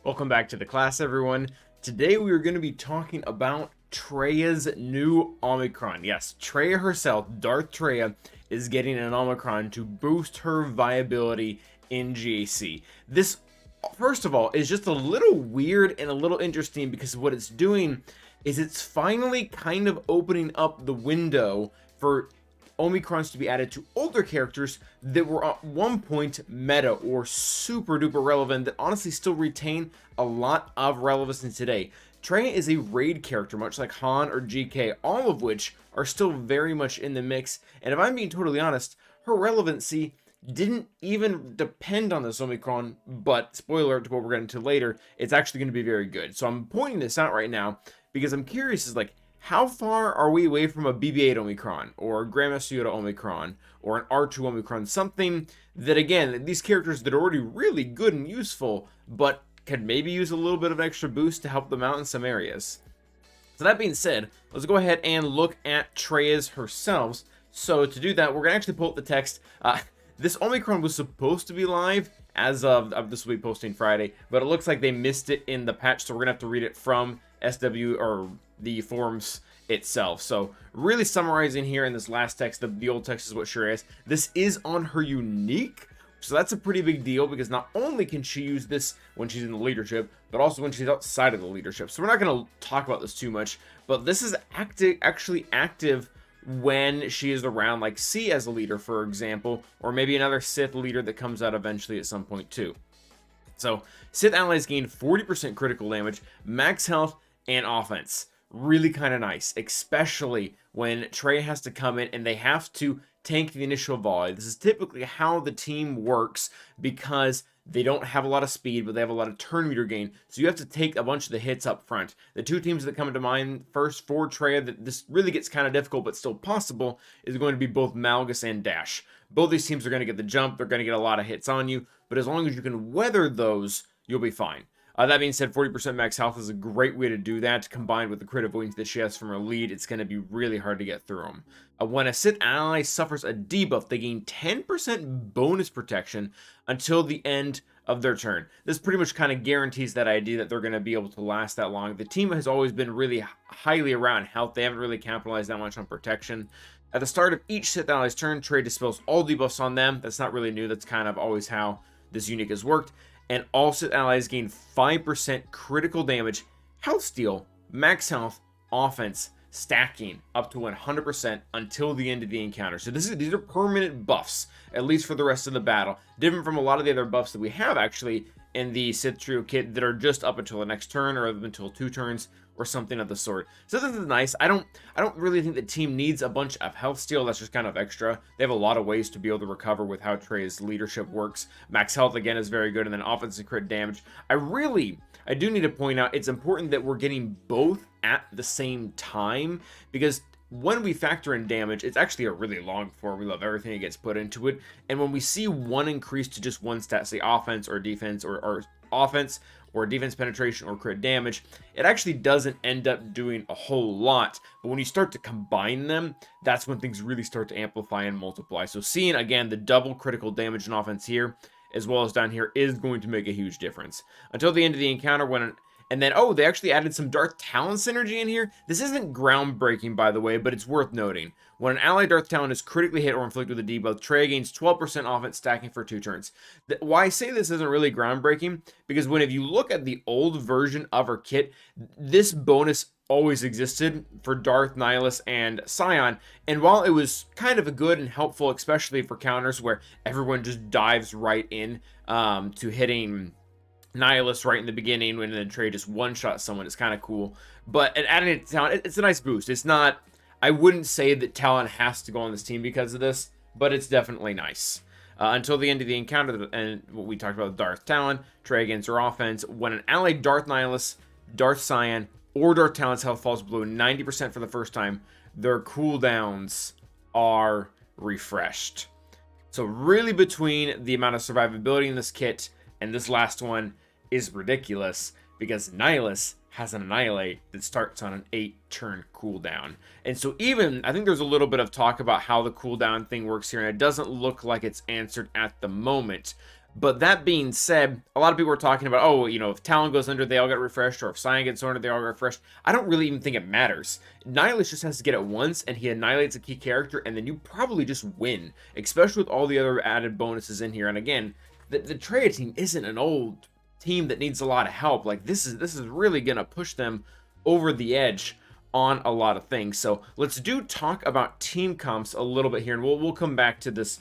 Welcome back to the class, everyone. Today we are going to be talking about Traya's new Omicron. Yes, Traya herself, Darth Traya, is getting an Omicron to boost her viability in GAC. This, first of all, is just a little weird and a little interesting because what it's doing is it's finally kind of opening up the window for Omicrons to be added to older characters that were at one point meta or super duper relevant that honestly still retain a lot of relevancy today. Traya is a raid character, much like Han or GK, all of which are still very much in the mix, and if I'm being totally honest, her relevancy didn't even depend on this Omicron, but spoiler alert to what we're getting to later, it's actually going to be very good. So I'm pointing this out right now because I'm curious, is like, how far are we away from a BB-8 Omicron, or a Grandmaster Yoda Omicron, or an R2 Omicron? Something that, again, these characters that are already really good and useful, but could maybe use a little bit of extra boost to help them out in some areas. So that being said, let's go ahead and look at Traya's herself. So to do that, we're going to actually pull up the text. This Omicron was supposed to be live as of this will be posting Friday, but it looks like they missed it in the patch, so we're going to have to read it from SW or the forums itself. So really summarizing here in this last text, the old text is what Shura is. This is on her unique, so that's a pretty big deal because not only can she use this when she's in the leadership, but also when she's outside of the leadership. So we're not going to talk about this too much, but this is actually active when she is around, like C as a leader, for example, or maybe another Sith leader that comes out eventually at some point too. So Sith allies gain 40% critical damage, max health, and offense. Really kind of nice, especially when Traya has to come in and they have to tank the initial volley. This is typically how the team works because they don't have a lot of speed, but they have a lot of turn meter gain. So you have to take a bunch of the hits up front. The two teams that come to mind first for Traya that this really gets kind of difficult but still possible is going to be both Malgus and Dash. Both these teams are going to get the jump. They're going to get a lot of hits on you, but as long as you can weather those, you'll be fine. That being said, 40% max health is a great way to do that. Combined with the crit avoidance that she has from her lead, it's going to be really hard to get through them. When a Sith ally suffers a debuff, they gain 10% bonus protection until the end of their turn. This pretty much kind of guarantees that idea that they're going to be able to last that long. The team has always been really highly around health. They haven't really capitalized that much on protection. At the start of each Sith ally's turn, Traya dispels all debuffs on them. That's not really new. That's kind of always how this unique has worked. And all Sith allies gain 5% critical damage, health steal, max health, offense, stacking up to 100% until the end of the encounter. So these are permanent buffs, at least for the rest of the battle. Different from a lot of the other buffs that we have actually in the Sith Trio kit that are just up until the next turn or up until 2 turns or something of the sort. So this is nice. I don't really think the team needs a bunch of health steal. That's just kind of extra. They have a lot of ways to be able to recover with how Traya's leadership works. Max health again is very good, and then offense and crit damage. I do need to point out it's important that we're getting both at the same time, because when we factor in damage, it's actually a really long formula of everything that gets put into it. And when we see one increase to just one stat, say offense or defense or offense or defense penetration or crit damage, it actually doesn't end up doing a whole lot. But when you start to combine them, that's when things really start to amplify and multiply. So seeing, again, the double critical damage and offense here, as well as down here, is going to make a huge difference. Until the end of the encounter, and then, they actually added some Darth Talon synergy in here. This isn't groundbreaking, by the way, but it's worth noting. When an ally Darth Talon is critically hit or inflicted with a debuff, Traya gains 12% offense stacking for 2 turns. Why I say this isn't really groundbreaking, because if you look at the old version of her kit, this bonus always existed for Darth, Nihilus, and Scion, and while it was kind of a good and helpful, especially for counters where everyone just dives right in to hitting Nihilus right in the when then Traya just one-shot someone, it's kind of cool. But adding it to Talon, it's a nice boost. It's not, I wouldn't say that Talon has to go on this team because of this, but it's definitely nice. Until the end of the encounter, and what we talked about with Darth Talon, Traya gains her offense. When an ally Darth Nihilus, Darth Scion, or Darth Talon's health falls below 90% for the first time, their cooldowns are refreshed. So really, between the amount of survivability in this kit and this last one is ridiculous, because Nihilus has an Annihilate that starts on an 8-turn cooldown. And so even, I think there's a little bit of talk about how the cooldown thing works here, and it doesn't look like it's answered at the moment. But that being said, a lot of people are talking about, oh, you know, if Talon goes under, they all get refreshed, or if Cyan gets under, they all get refreshed. I don't really even think it matters. Nihilus just has to get it once, and he annihilates a key character, and then you probably just win, especially with all the other added bonuses in here. And again, the Traya team isn't an old team that needs a lot of help. Like, this is really gonna push them over the edge on a lot of things. So let's talk about team comps a little bit here, and we'll come back to this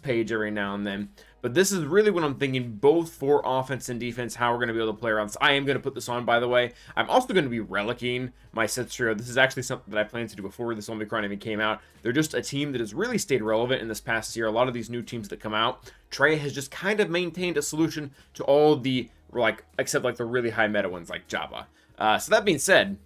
page every now and then. But this is really what I'm thinking, both for offense and defense, how we're going to be able to play around this. I am going to put this on, by the way. I'm also going to be relicking my Sith trio. This is actually something that I planned to do before this Omicron even came out. They're just a team that has really stayed relevant in this past year. A lot of these new teams that come out, Traya has just kind of maintained a solution to all the, like, except like the really high meta ones like Java. So that being said,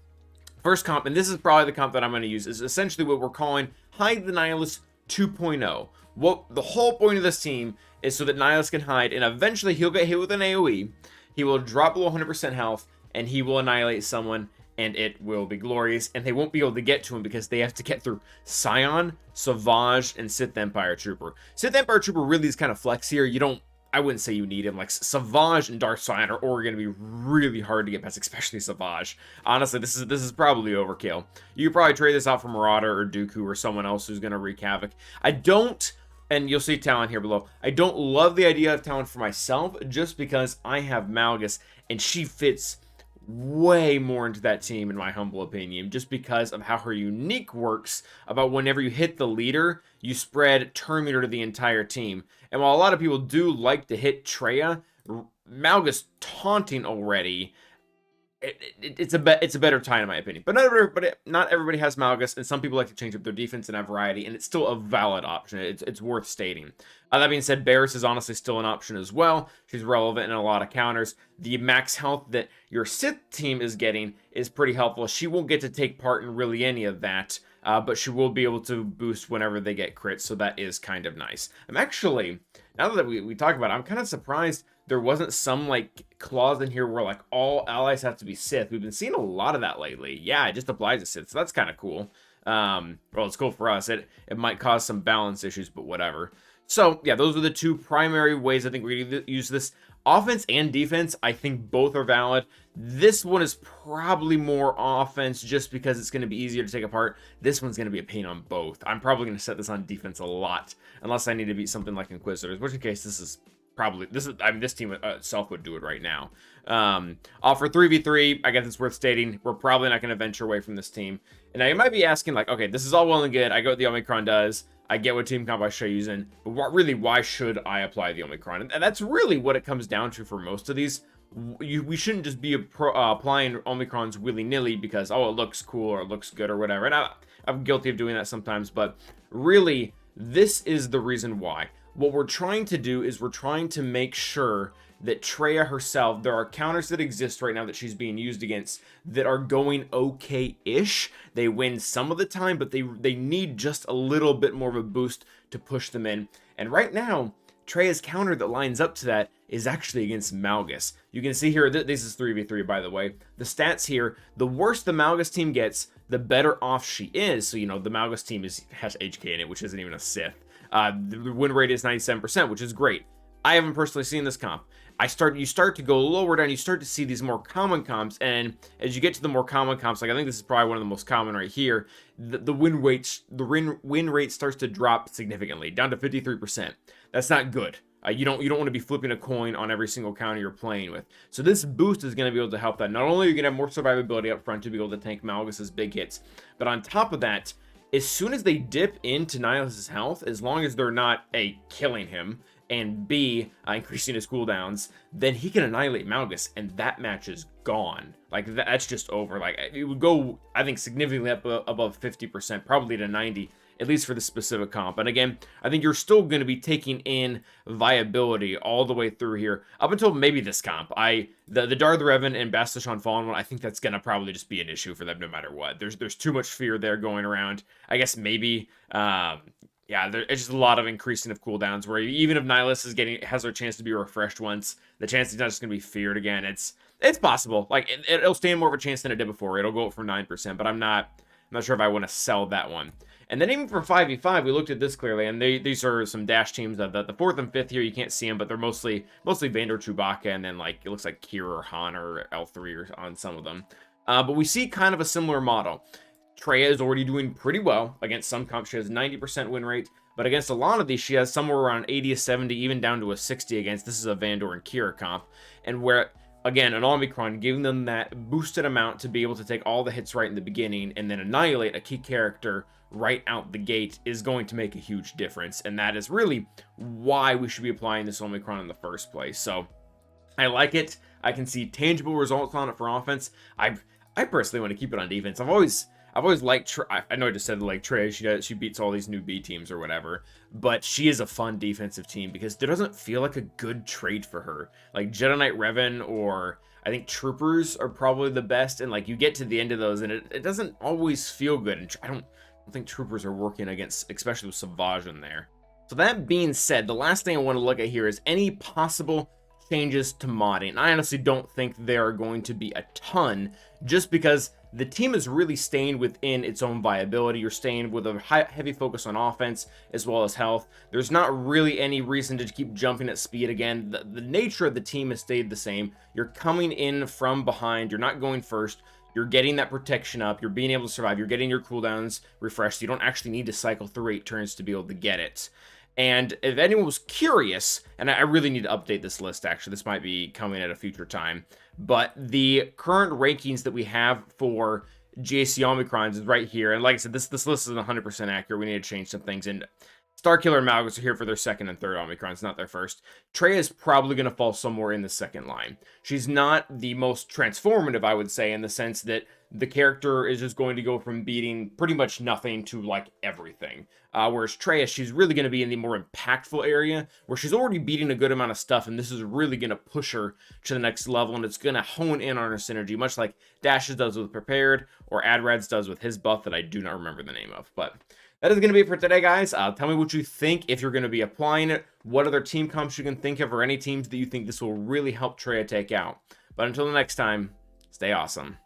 first comp, and this is probably the comp that I'm going to use, is essentially what we're calling Hide the Nihilus 2.0. What the whole point of this team is so that Nihilus can hide, and eventually he'll get hit with an AoE, he will drop below 100% health, and he will annihilate someone, and it will be glorious, and they won't be able to get to him because they have to get through Scion, Savage, and Sith Empire Trooper. Sith Empire Trooper really is kind of flex here. I wouldn't say you need him. Like, Savage and Dark Scion are going to be really hard to get past, especially Savage. Honestly, this is probably overkill. You could probably trade this out for Marauder or Dooku or someone else who's going to wreak havoc. I don't, and you'll see Talon here below, I don't love the idea of Talon for myself just because I have Malgus, and she fits way more into that team, in my humble opinion, just because of how her unique works about whenever you hit the leader, you spread turn meter to the entire team. And while a lot of people do like to hit Traya, Malgus taunting already, it's a better time in my opinion. But not everybody has Malgus, and some people like to change up their defense and have variety, and it's still a valid option. It's worth stating. That being said, Barris is honestly still an option as well. She's relevant in a lot of counters. The max health that your Sith team is getting is pretty helpful. She won't get to take part in really any of that, but she will be able to boost whenever they get crits, so that is kind of nice. I'm actually, now that we talk about it, I'm kind of surprised there wasn't some, like, clause in here where, like, all allies have to be Sith. We've been seeing a lot of that lately. Yeah, it just applies to Sith, so that's kind of cool. Well, it's cool for us. It might cause some balance issues, but whatever. So, yeah, those are the two primary ways I think we're going to use this. Offense and defense, I think both are valid. This one is probably more offense just because it's going to be easier to take apart. This one's going to be a pain on both. I'm probably going to set this on defense a lot, unless I need to beat something like Inquisitors, which in case this team itself would do it right now. For 3v3, I guess it's worth stating, we're probably not going to venture away from this team. And now you might be asking, like, okay, this is all well and good. I get what the Omicron does. I get what team comp I should use in, but why should I apply the Omicron? And that's really what it comes down to for most of these. We shouldn't just be applying Omicrons willy-nilly because, oh, it looks cool or it looks good or whatever. And I'm guilty of doing that sometimes, but really, this is the reason why. What we're trying to do is we're trying to make sure that Traya herself, there are counters that exist right now that she's being used against that are going okay-ish. They win some of the time, but they need just a little bit more of a boost to push them in. And right now, Traya's counter that lines up to that is actually against Malgus. You can see here, this is 3v3 by the way. The stats here, the worse the Malgus team gets, the better off she is. So, you know, the Malgus team has HK in it, which isn't even a Sith. The win rate is 97%, which is great. I haven't personally seen this comp. You start to go lower down, you start to see these more common comps, and as you get to the more common comps, like I think this is probably one of the most common right here, the win rate starts to drop significantly, down to 53%. That's not good. You don't want to be flipping a coin on every single counter you're playing with. So this boost is going to be able to help that. Not only are you going to have more survivability up front to be able to tank Malgus's big hits, but on top of that, as soon as they dip into Nihilus's health, as long as they're not A, killing him, and B, increasing his cooldowns, then he can annihilate Malgus, and that match is gone. Like, that's just over. Like, it would go, I think, significantly up above 50%, probably to 90%, at least for the specific comp. And again, I think you're still going to be taking in viability all the way through here, up until maybe this comp. The Darth Revan and Bastishon Fallen one, I think that's going to probably just be an issue for them no matter what. There's too much fear there going around. I guess maybe... yeah, it's just a lot of increasing of cooldowns where even if Nihilus has their chance to be refreshed once, the chance he's not just going to be feared again. It's possible. Like, it'll stand more of a chance than it did before. It'll go up for 9%, but I'm not sure if I want to sell that one. And then even for 5v5, we looked at this clearly, and these are some dash teams. The 4th and 5th here, you can't see them, but they're mostly Vander, Chewbacca, and then like it looks like Kira or Han or L3 or on some of them. But we see kind of a similar model. Traya is already doing pretty well against some comps. She has 90% win rate, but against a lot of these, she has somewhere around 80 to 70, even down to a 60 against. This is a Vandor and Kira comp, and where, again, an Omicron, giving them that boosted amount to be able to take all the hits right in the beginning and then annihilate a key character right out the gate is going to make a huge difference, and that is really why we should be applying this Omicron in the first place. So I like it. I can see tangible results on it for offense. I personally want to keep it on defense. I've always liked, I know I just said like Traya, she beats all these new B teams or whatever, but she is a fun defensive team because there doesn't feel like a good trade for her. Like Jedi Knight Revan or I think Troopers are probably the best, and like you get to the end of those and it doesn't always feel good, and I don't think Troopers are working against, especially with Savage in there. So that being said, the last thing I want to look at here is any possible changes to modding. I honestly don't think there are going to be a ton, just because the team is really staying within its own viability. You're staying with a heavy focus on offense as well as health. There's not really any reason to keep jumping at speed again. The nature of the team has stayed the same. You're coming in from behind. You're not going first. You're getting that protection up. You're being able to survive. You're getting your cooldowns refreshed. You don't actually need to cycle through 8 turns to be able to get it. And if anyone was curious, and I really need to update this list, actually, this might be coming at a future time, but the current rankings that we have for GAC Omicrons is right here. And like I said, this list isn't 100% accurate. We need to change some things. And Starkiller and Malgus are here for their 2nd and 3rd Omicrons, not their 1st. Traya is probably going to fall somewhere in the 2nd line. She's not the most transformative, I would say, in the sense that the character is just going to go from beating pretty much nothing to like everything. Whereas Traya, she's really going to be in the more impactful area where she's already beating a good amount of stuff, and this is really going to push her to the next level, and it's going to hone in on her synergy, much like Dashes does with Prepared or Adrad's does with his buff that I do not remember the name of. But that is going to be it for today, guys. Tell me what you think, if you're going to be applying it, what other team comps you can think of, or any teams that you think this will really help Traya take out. But until the next time, stay awesome.